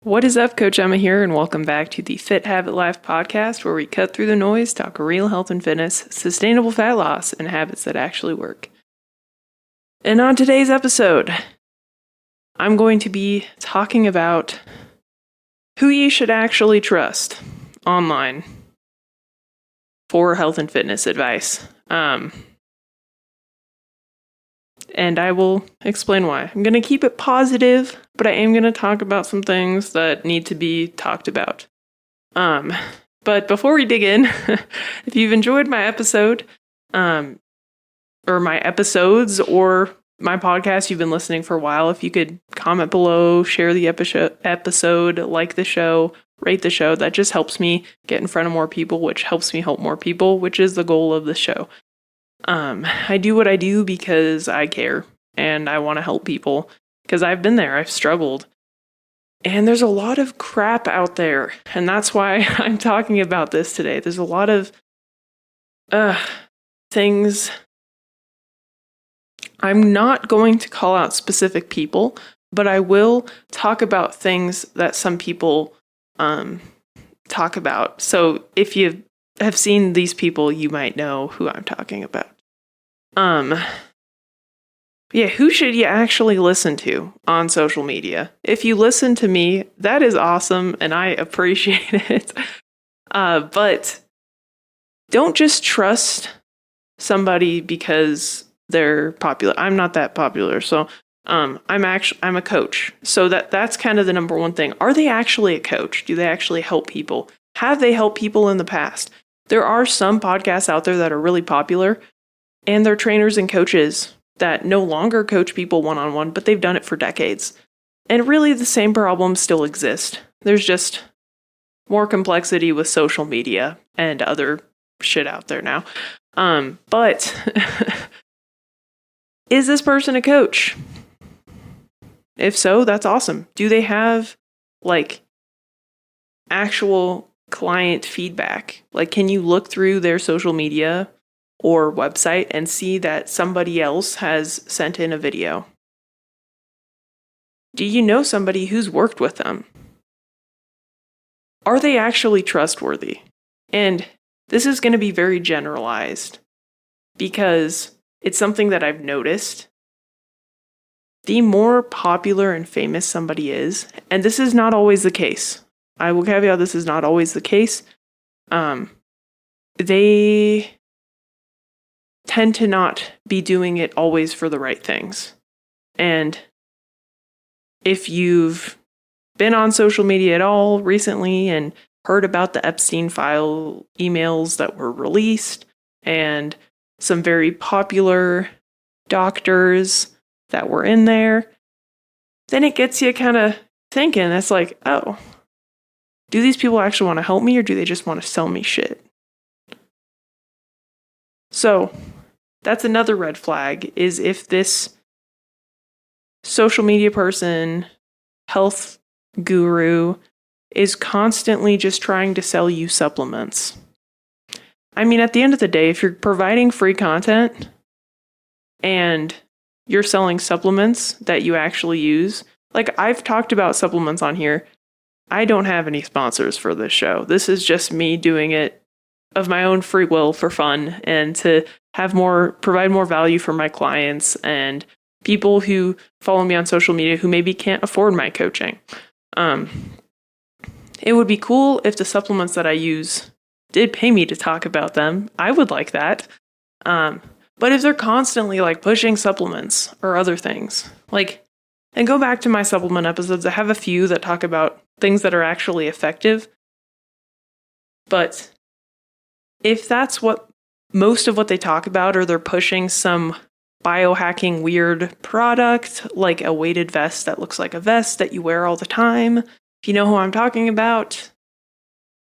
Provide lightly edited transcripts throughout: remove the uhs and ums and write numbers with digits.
What is up, Coach Emma here, and welcome back to the Fit Habit Life podcast, where we cut through the noise, talk real health and fitness, sustainable fat loss, and habits that actually work. And on today's episode, I'm going to be talking about who you should actually trust online for health and fitness advice. And I will explain why. I'm going to keep it positive, but I am going to talk about some things that need to be talked about. But before we dig in, if you've enjoyed my episode, or my episodes, or my podcast, you've been listening for a while, if you could comment below, share the episode, like the show, rate the show, that just helps me get in front of more people, which helps me help more people, which is the goal of the show. I do what I do because I care and I want to help people because I've been there. I've struggled and there's a lot of crap out there. And that's why I'm talking about this today. There's a lot of, things. I'm not going to call out specific people, but I will talk about things that some people, talk about. So if you have seen these people, you might know who I'm talking about. Who should you actually listen to on social media? If you listen to me, that is awesome and I appreciate it. But don't just trust somebody because they're popular. I'm not that popular. So I'm a coach. So that's kind of the number one thing. Are they actually a coach? Do they actually help people? Have they helped people in the past? There are some podcasts out there that are really popular, and they're trainers and coaches that no longer coach people one-on-one, but they've done it for decades. And really the same problems still exist. There's just more complexity with social media and other shit out there now. But is this person a coach? If so, that's awesome. Do they have actual client feedback? Can you look through their social media or website and see that somebody else has sent in a video? Do you know somebody who's worked with them? Are they actually trustworthy? And this is going to be very generalized because it's something that I've noticed. The more popular and famous somebody is, and this is not always the case. I will caveat this is not always the case. They tend to not be doing it always for the right things. And if you've been on social media at all recently and heard about the Epstein file emails that were released and some very popular doctors that were in there, then it gets you kind of thinking. It's like, oh, do these people actually want to help me or do they just want to sell me shit? So that's another red flag, is if this social media person, health guru, is constantly just trying to sell you supplements. I mean, at the end of the day, if you're providing free content and you're selling supplements that you actually use, I've talked about supplements on here. I don't have any sponsors for this show. This is just me doing it of my own free will for fun and to provide more value for my clients and people who follow me on social media who maybe can't afford my coaching. It would be cool if the supplements that I use did pay me to talk about them. I would like that. But if they're constantly pushing supplements or other things, and go back to my supplement episodes, I have a few that talk about things that are actually effective. But if that's what most of what they talk about, or they're pushing some biohacking weird product, like a weighted vest that looks like a vest that you wear all the time, if you know who I'm talking about,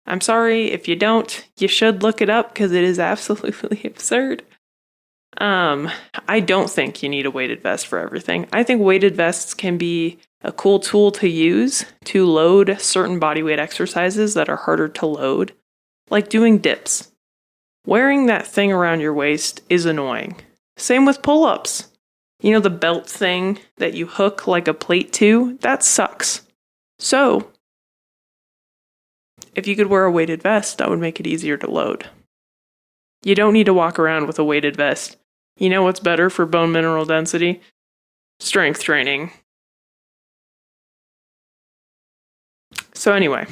I'm sorry. If you don't, you should look it up because it is absolutely absurd. I don't think you need a weighted vest for everything. I think weighted vests can be a cool tool to use to load certain bodyweight exercises that are harder to load, like doing dips. Wearing that thing around your waist is annoying. Same with pull-ups. You know, the belt thing that you hook like a plate to? That sucks. So, if you could wear a weighted vest, that would make it easier to load. You don't need to walk around with a weighted vest. You know what's better for bone mineral density? Strength training. So anyway,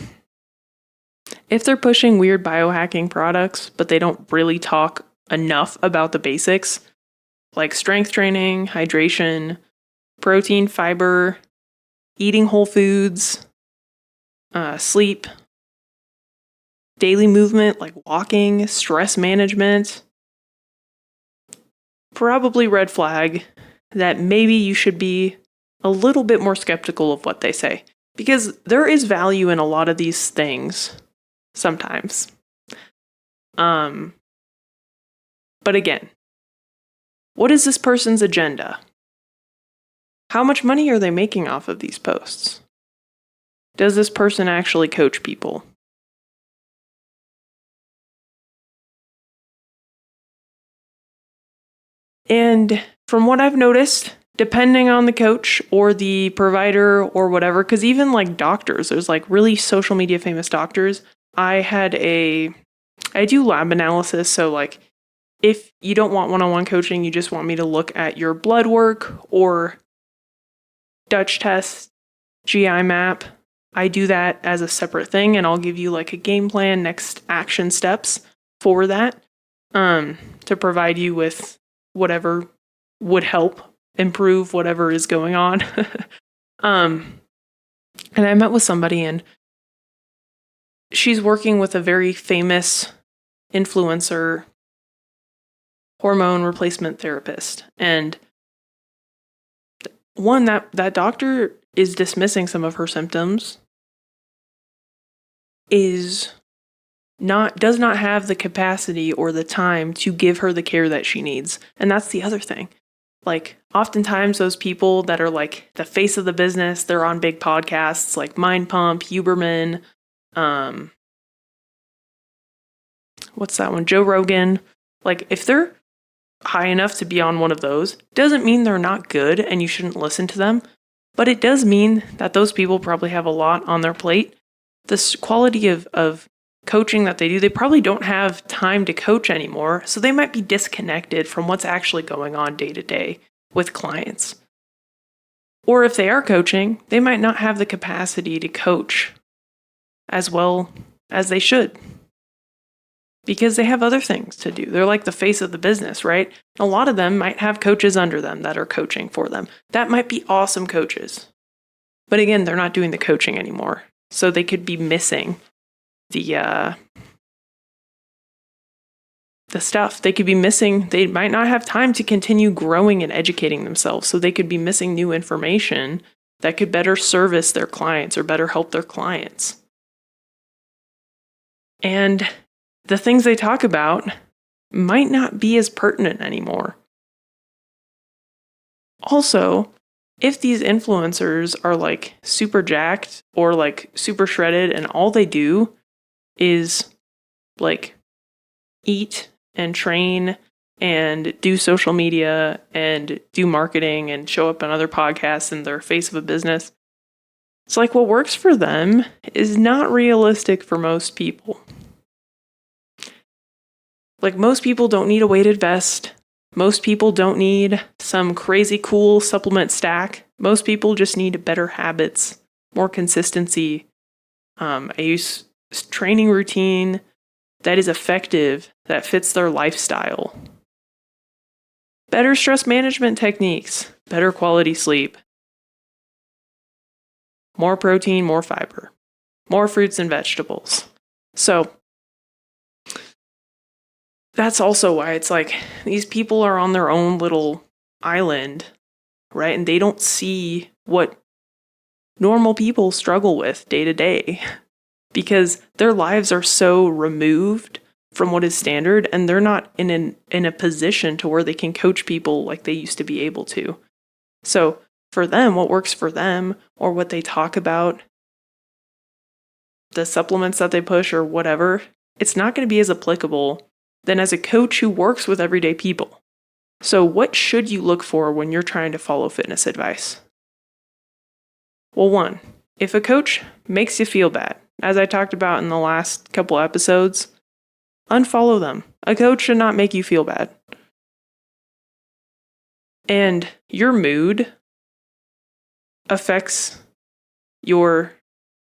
if they're pushing weird biohacking products, but they don't really talk enough about the basics, like strength training, hydration, protein, fiber, eating whole foods, sleep, daily movement like walking, stress management, probably red flag that maybe you should be a little bit more skeptical of what they say. Because there is value in a lot of these things sometimes. But again, what is this person's agenda? How much money are they making off of these posts? Does this person actually coach people? And from what I've noticed, depending on the coach or the provider or whatever, because even like doctors, there's like really social media famous doctors. I do lab analysis. So like if you don't want one-on-one coaching, you just want me to look at your blood work or Dutch test, GI map, I do that as a separate thing, and I'll give you like a game plan, next action steps for that, to provide you with whatever would help improve whatever is going on. And I met with somebody, and she's working with a very famous influencer hormone replacement therapist. And one, that doctor is dismissing some of her symptoms, does not have the capacity or the time to give her the care that she needs. And that's the other thing. Like, oftentimes those people that are like the face of the business, they're on big podcasts like Mind Pump, Huberman, what's that one? Joe Rogan. Like, if they're high enough to be on one of those, doesn't mean they're not good and you shouldn't listen to them. But it does mean that those people probably have a lot on their plate. This quality of coaching that they do, they probably don't have time to coach anymore. So they might be disconnected from what's actually going on day to day with clients. Or if they are coaching, they might not have the capacity to coach as well as they should, because they have other things to do. They're like the face of the business, right? A lot of them might have coaches under them that are coaching for them. That might be awesome coaches. But again, they're not doing the coaching anymore. So they could be missing the stuff. They could be missing, they might not have time to continue growing and educating themselves. So they could be missing new information that could better service their clients or better help their clients. And the things they talk about might not be as pertinent anymore. Also, if these influencers are like super jacked or like super shredded and all they do is like eat and train and do social media and do marketing and show up on other podcasts and they're face of a business, it's like what works for them is not realistic for most people. Like, most people don't need a weighted vest. Most people don't need some crazy cool supplement stack. Most people just need better habits, more consistency, a training routine that is effective, that fits their lifestyle. Better stress management techniques, better quality sleep, more protein, more fiber, more fruits and vegetables. So that's also why it's like these people are on their own little island, right? And they don't see what normal people struggle with day to day because their lives are so removed from what is standard, and they're not in a position to where they can coach people like they used to be able to. So for them, what works for them or what they talk about, the supplements that they push or whatever, it's not going to be as applicable than as a coach who works with everyday people. So what should you look for when you're trying to follow fitness advice? Well, one, if a coach makes you feel bad, as I talked about in the last couple episodes, unfollow them. A coach should not make you feel bad. And your mood affects your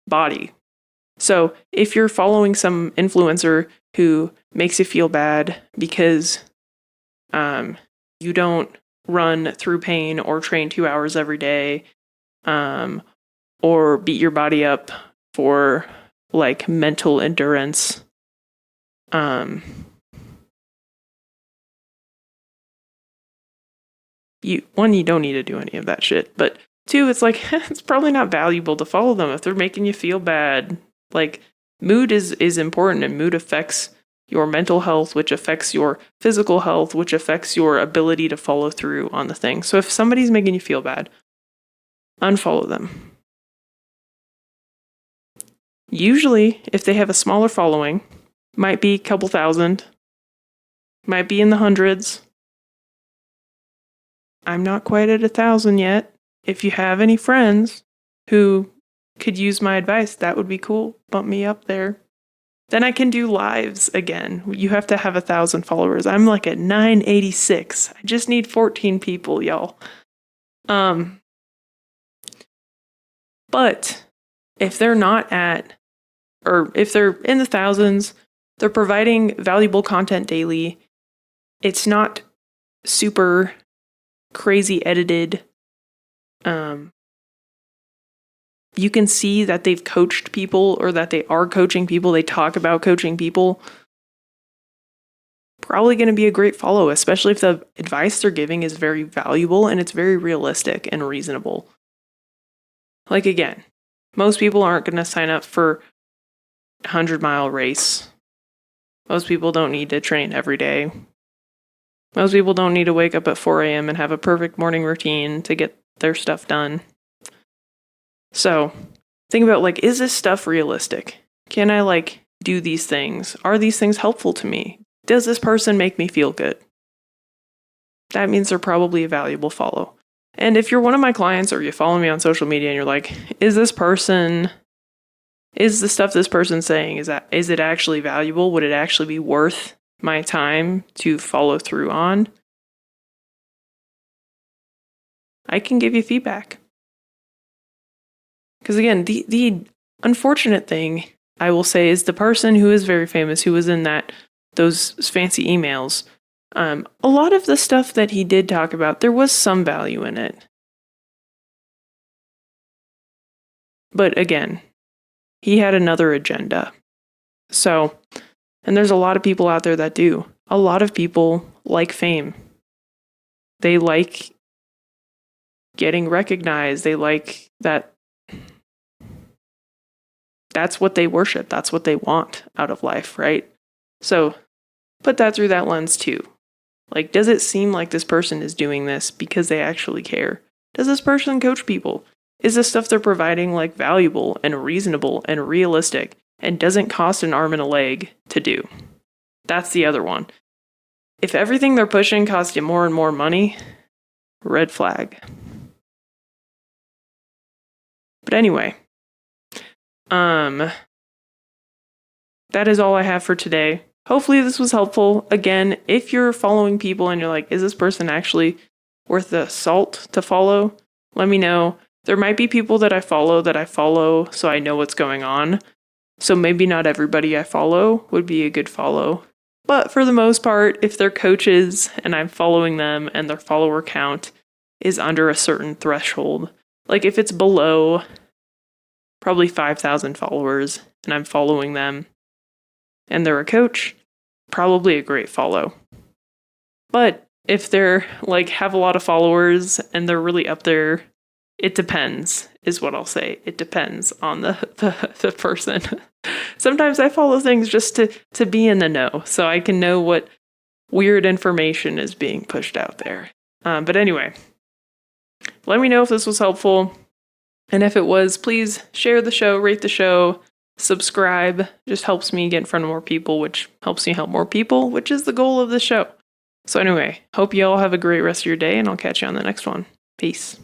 body. So if you're following some influencer who makes you feel bad because you don't run through pain or train 2 hours every day, or beat your body up for like mental endurance, you don't need to do any of that shit. But two, it's like it's probably not valuable to follow them if they're making you feel bad. Like mood is important, and mood affects your mental health, which affects your physical health, which affects your ability to follow through on the thing. So if somebody's making you feel bad, unfollow them. Usually, if they have a smaller following, might be a couple thousand, might be in the hundreds. I'm not quite at 1,000 yet. If you have any friends who could use my advice, that would be cool. Bump me up there. Then I can do lives again. You have to have 1,000 followers. I'm like at 986. I just need 14 people, y'all. But if they're not at, or if they're in the thousands, they're providing valuable content daily. It's not super crazy edited. You can see that they've coached people or that they are coaching people. They talk about coaching people. Probably going to be a great follow, especially if the advice they're giving is very valuable and it's very realistic and reasonable. Like again, most people aren't going to sign up for a 100-mile race. Most people don't need to train every day. Most people don't need to wake up at 4 a.m. and have a perfect morning routine to get their stuff done. So think about like, is this stuff realistic? Can I like do these things? Are these things helpful to me? Does this person make me feel good? That means they're probably a valuable follow. And if you're one of my clients or you follow me on social media and you're like, is the stuff this person's saying, is it actually valuable? Would it actually be worth my time to follow through on? I can give you feedback. Because again, the unfortunate thing I will say is the person who is very famous, who was in those fancy emails, a lot of the stuff that he did talk about, there was some value in it. But again, he had another agenda. So, and there's a lot of people out there that do. A lot of people like fame. They like getting recognized. They like that. That's what they worship. That's what they want out of life, right? So put that through that lens too. Like, does it seem like this person is doing this because they actually care? Does this person coach people? Is the stuff they're providing like valuable and reasonable and realistic and doesn't cost an arm and a leg to do? That's the other one. If everything they're pushing costs you more and more money, red flag. But anyway, that is all I have for today. Hopefully this was helpful. Again, if you're following people and you're like, is this person actually worth the salt to follow? Let me know. There might be people that I follow so I know what's going on. So maybe not everybody I follow would be a good follow. But for the most part, if they're coaches and I'm following them and their follower count is under a certain threshold, like if it's below probably 5,000 followers and I'm following them and they're a coach, probably a great follow. But if they're like have a lot of followers and they're really up there, it depends, is what I'll say. It depends on the person. Sometimes I follow things just to be in the know, so I can know what weird information is being pushed out there. But anyway, let me know if this was helpful. And if it was, please share the show, rate the show, subscribe. Just helps me get in front of more people, which helps me help more people, which is the goal of the show. So anyway, hope you all have a great rest of your day, and I'll catch you on the next one. Peace.